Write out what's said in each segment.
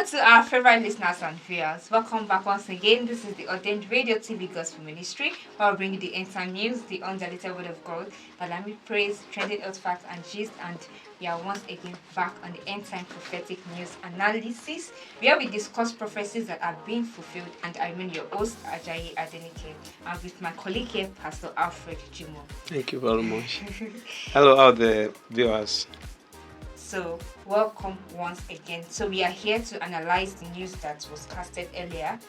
Hello to our favorite listeners and viewers. Welcome back once again. This is the Ordained Radio TV Gospel Ministry, where we bring you the end time news, the undiluted word of God, dynamic praise, trending health facts and gist, and we are once again back on the end time prophetic news analysis, where we discuss prophecies that are being fulfilled. And I mean your host, Ajayi Adenike, and with my colleague here, Pastor Alfred Jimoh. Thank you very much. Hello out there, viewers. So, welcome once again. So, we are here to analyze the news that was casted earlier,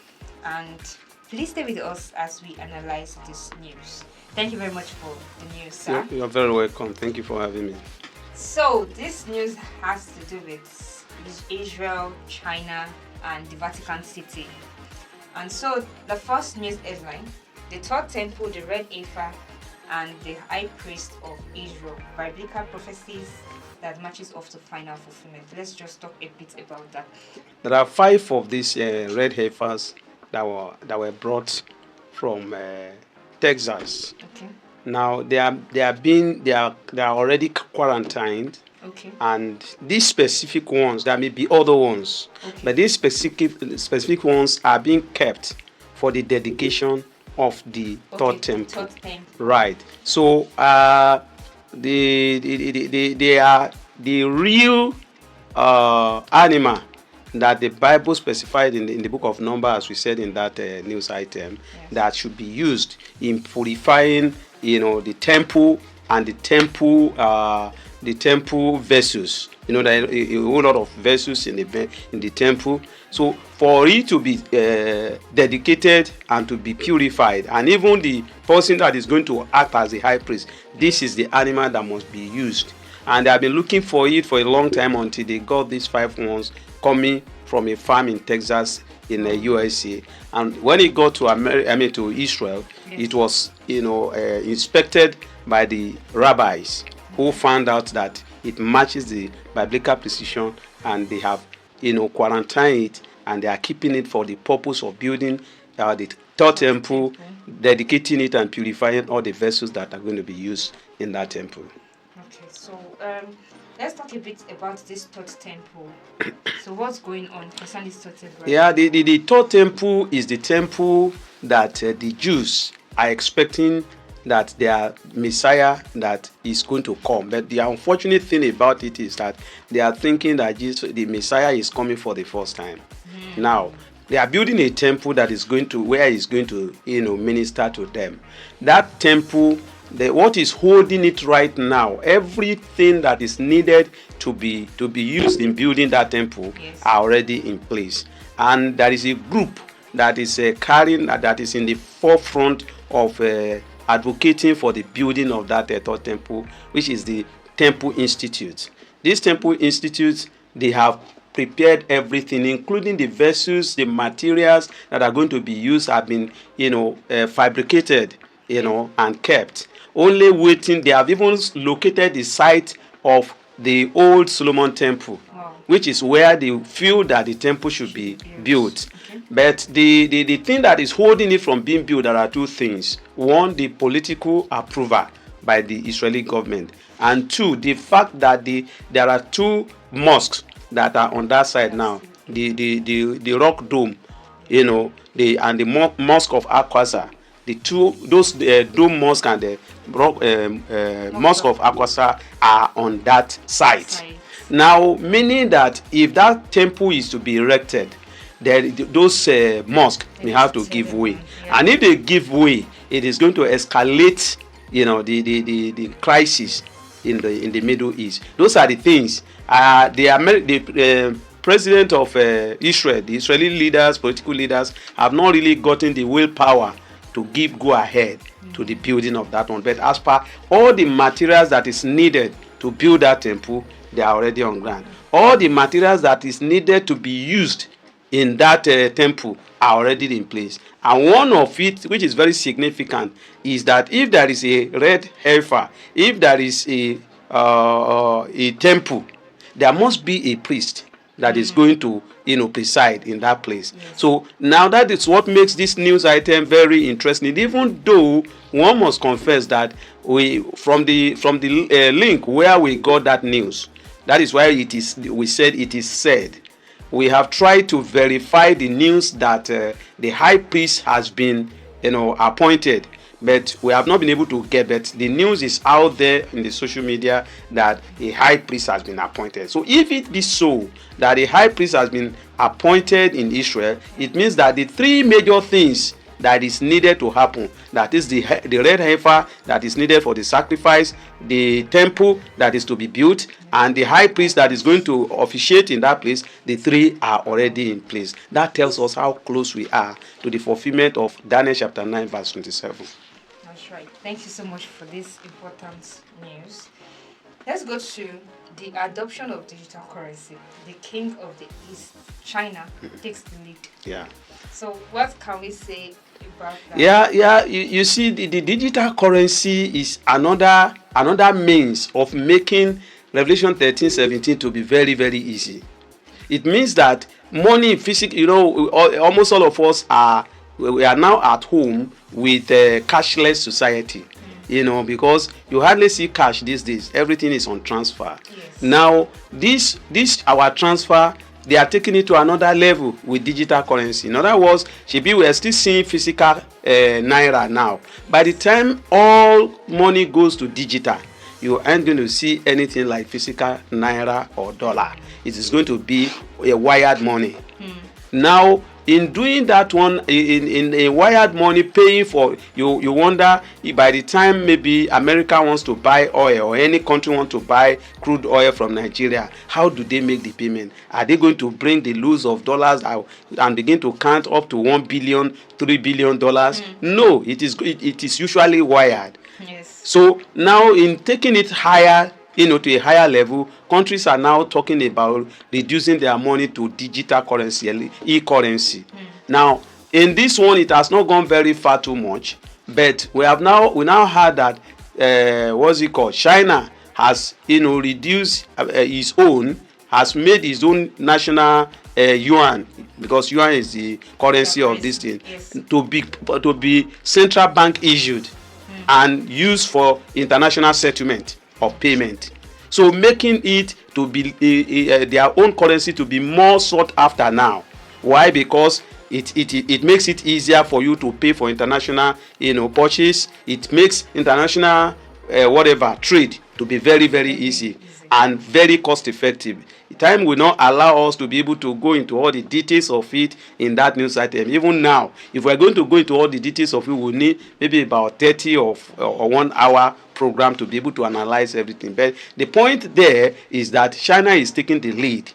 and please stay with us as we analyze this news. Thank you very much for the news, sir. You're very welcome. Thank you for having me. So, this news has to do with Israel, China, and the Vatican City. And so, the first news headline: the third temple, the red heifer, and the high priest of Israel. Biblical prophecies that matches off to final fulfillment. Let's just talk a bit about that. There are 5 of these red heifers that were brought from Texas. Okay. Now they are already quarantined. Okay. And these specific ones, there may be other ones, okay, but these specific ones are being kept for the dedication of the third temple. Right. So they are the real animal that the Bible specified in the book of Numbers, as we said in that news item, yes, that should be used in purifying, the temple and the temple vessels. There are a whole lot of vessels in the temple. So for it to be dedicated and to be purified, and even the person that is going to act as the high priest, this is the animal that must be used. And they have been looking for it for a long time until they got these 5 ones coming from a farm in Texas in the USA. And when it got to to Israel, yes, it was inspected by the rabbis, who found out that it matches the biblical precision, and they have quarantined it, and they are keeping it for the purpose of building the third temple, dedicating it and purifying all the vessels that are going to be used in that temple. Okay, so let's talk a bit about this third temple. So what's going on concerning this third temple? Yeah, the third temple is the temple that the Jews are expecting that their Messiah that is going to come. But the unfortunate thing about it is that they are thinking that the Messiah is coming for the first time. Now, they are building a temple that is going to, where he's going to, minister to them. That temple, what is holding it right now, everything that is needed to be used in building that temple, yes, are already in place. And there is a group that is carrying, that is in the forefront of advocating for the building of that third temple, which is the Temple Institute. This Temple Institute, they have prepared everything, including the vessels, the materials that are going to be used have been, fabricated, and kept. Only waiting. They have even located the site of the old Solomon Temple, wow, which is where they feel that the temple should be built. Okay. But the thing that is holding it from being built, there are 2 things. 1, the political approval by the Israeli government, and 2, the fact that there are 2 mosques that are on that side now. The Rock Dome, and the Mosque of Al-Aqsa. Those Dome Mosque and the Mosque of Al-Aqsa are on that site. Now, meaning that if that temple is to be erected, those mosques may have to give way. Yeah. And if they give way, it is going to escalate, the crisis in the Middle East. Those are the things. The president of Israel, the Israeli leaders, political leaders, have not really gotten the willpower to go ahead to the building of that one. But as per all the materials that is needed to build that temple, they are already on ground. All the materials that is needed to be used in that temple are already in place. And one of it, which is very significant, is that if there is a red heifer, if there is a temple, there must be a priest that is going to preside in that place. Yes. So now that is what makes this news item very interesting, even though one must confess that from the link where we got that news, that is why we said it is said. we have tried to verify the news that the high priest has been, appointed, but we have not been able to get. But the news is out there in the social media that a high priest has been appointed. So if it be so that a high priest has been appointed in Israel, it means that the three major things that is needed to happen, that is the red heifer that is needed for the sacrifice, the temple that is to be built, and the high priest that is going to officiate in that place, the three are already in place. That tells us how close we are to the fulfillment of Daniel chapter 9 verse 27. That's right. Thank you so much for this important news. Let's go to the adoption of digital currency. The king of the East, China, takes the lead. Yeah. So what can we say about that? Yeah. You see, the digital currency is another means of making Revelation 13:17 to be very, very easy. It means that money, physical, almost all of us we are now at home with a cashless society. Because you hardly see cash these days. Everything is on transfer. Yes. Now, this our transfer, they are taking it to another level with digital currency. In other words, we are still seeing physical naira now. By the time all money goes to digital, you aren't going to see anything like physical naira or dollar. It is going to be a wired money. Now, in doing that one, in a wired money, paying for, you wonder if by the time maybe America wants to buy oil or any country wants to buy crude oil from Nigeria, how do they make the payment? Are they going to bring the loads of dollars out and begin to count up to $1 billion, $3 billion? No, it is usually wired. Yes. So now in taking it higher, to a higher level, countries are now talking about reducing their money to digital currency, e-currency. Now, in this one, it has not gone very far too much, but we now heard that China has reduced has made his own national yuan, because yuan is the currency of this thing, yes, to be central bank issued and used for international settlement of payment. So making it to be their own currency to be more sought after now. Why? Because it makes it easier for you to pay for international purchase. It makes international trade to be very, very easy and very cost effective. Time will not allow us to be able to go into all the details of it in that news item. Even now, if we're going to go into all the details of it, we'll need maybe about 30 or 1 hour program to be able to analyze everything. But the point there is that China is taking the lead,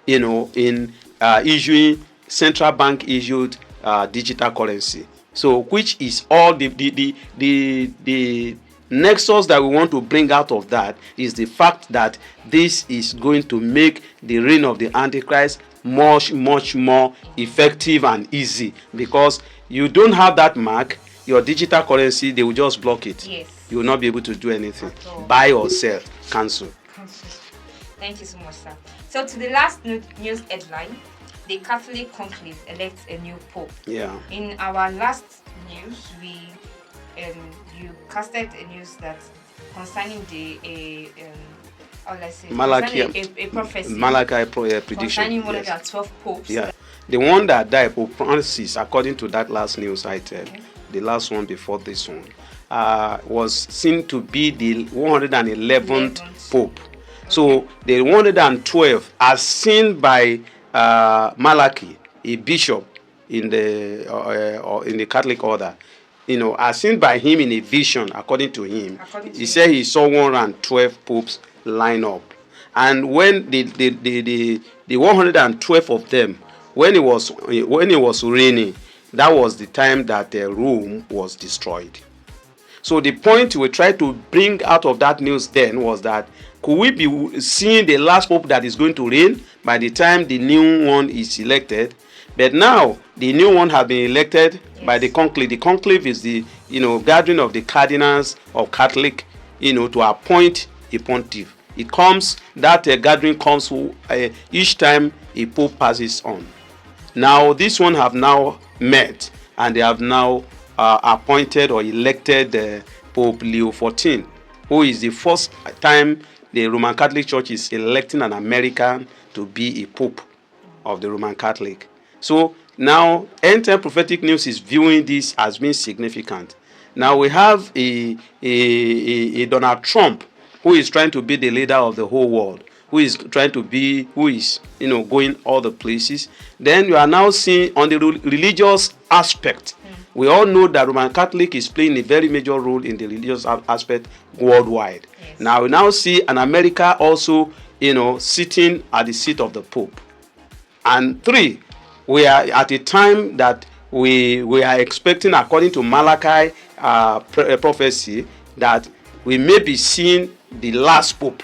in issuing central bank issued digital currency. So, which is all the nexus that we want to bring out of that is the fact that this is going to make the reign of the Antichrist much, much more effective and easy, because you don't have that mark, your digital currency, they will just block it. Yes. You will not be able to do anything. Buy or sell, cancel. Thank you so much, sir. So to the last news headline, the Catholic conclave elects a new pope. Yeah. In our last news, you casted a news that concerning Malachi, a prophecy. Malachi prediction. Concerning more than 12 popes. Yeah. The one that died, Pope Francis, according to that last news item, the last one before this one, was seen to be the 111th Pope. Okay. So the 112, as seen by Malachi, a bishop in the Catholic order, as seen by him in a vision, according to him, he said he saw 112 popes line up. And when the 112 of them, when it was raining, that was the time that Rome was destroyed. So the point we tried to bring out of that news then was that could we be seeing the last pope that is going to reign by the time the new one is elected? But now the new one has been elected by the conclave. The conclave is the gathering of the cardinals of Catholic, to appoint a pontiff. That gathering comes each time a pope passes on. Now this one have now met, and they have now appointed or elected Pope Leo XIV, who is the first time the Roman Catholic Church is electing an American to be a pope. of the Roman Catholic. So now end time prophetic news is viewing this as being significant. Now we have a Donald Trump who is trying to be the leader of the whole world, who is going all the places. Then you are now seeing on the religious aspect. We all know that Roman Catholic is playing a very major role in the religious aspect worldwide. Yes. Now we now see an America also, sitting at the seat of the Pope. And 3, we are at a time that we are expecting, according to Malachi prophecy, that we may be seeing the last Pope.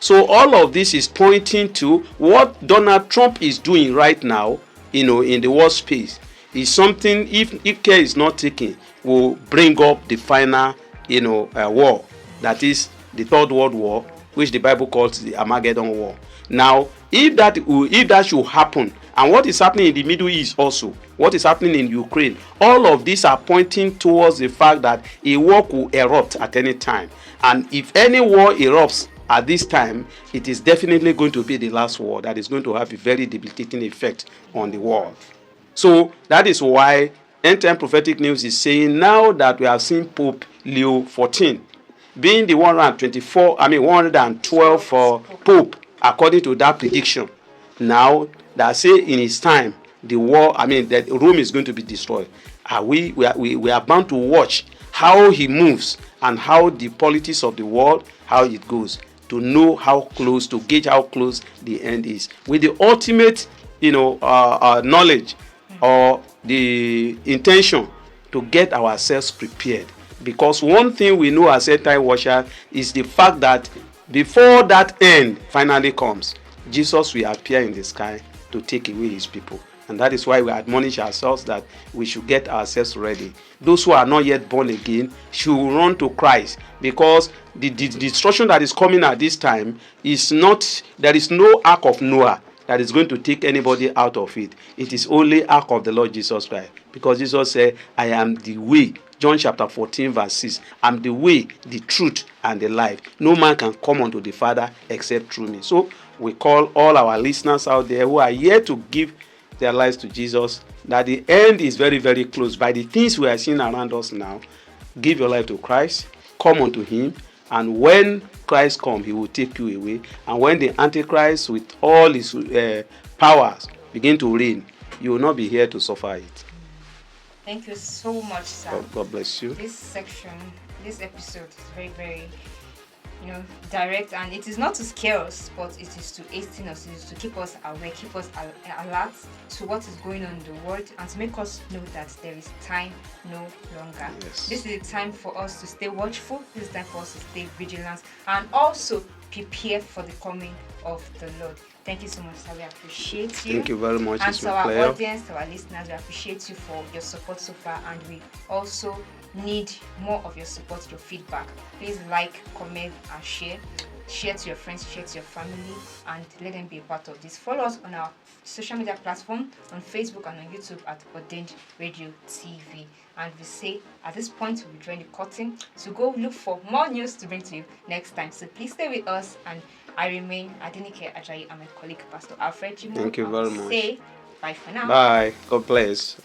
So all of this is pointing to what Donald Trump is doing right now, in the world space, is something, if care is not taken, will bring up the final, war. That is the Third World War, which the Bible calls the Armageddon War. Now, if that should happen, and what is happening in the Middle East also, what is happening in Ukraine, all of these are pointing towards the fact that a war will erupt at any time. And if any war erupts at this time, it is definitely going to be the last war that is going to have a very debilitating effect on the world. So that is why end time prophetic news is saying now that we have seen Pope Leo XIV being the 112 for Pope, according to that prediction. Now that say in his time the war, that Rome is going to be destroyed. We are bound to watch how he moves and how the politics of the world, how it goes, to know to gauge how close the end is, with the ultimate knowledge or the intention to get ourselves prepared. Because one thing we know as end-time watchers is the fact that before that end finally comes, Jesus will appear in the sky to take away his people. And that is why we admonish ourselves that we should get ourselves ready. Those who are not yet born again should run to Christ, because the destruction that is coming at this time is not, there is no ark of Noah that is going to take anybody out of it. It is only ark of the Lord Jesus Christ. Because Jesus said, I am the way. John chapter 14 verse 6. I'm the way, the truth, and the life. No man can come unto the Father except through me. So we call all our listeners out there who are here to give their lives to Jesus, that the end is very, very close. By the things we are seeing around us now, give your life to Christ, come unto him, and when Christ comes, he will take you away. And when the Antichrist with all his powers begin to reign, you will not be here to suffer it. Thank you so much, sir. God bless you. This episode is very, very, direct, and it is not to scare us, but it is to hasten us, it is to keep us aware, keep us alert to what is going on in the world, and to make us know that there is time no longer. Yes. This is a time for us to stay watchful. This is time for us to stay vigilant, and also prepare for the coming of the Lord. Thank you so much, sir. We appreciate you. Thank you very much. And it's to my our pleasure. audience, to our listeners, we appreciate you for your support so far, and we also need more of your support, your feedback. Please like, comment, and share. Share to your friends, share to your family, and let them be a part of this. Follow us on our social media platform, on Facebook and on YouTube at Ordained Radio TV. And we say at this point we'll be drawing the curtain to go look for more news to bring to you next time. So please stay with us, and I remain Adenike Ajayi. I'm my colleague, Pastor Alfred Jimoh. Thank you very much. Say bye for now. Bye. God bless.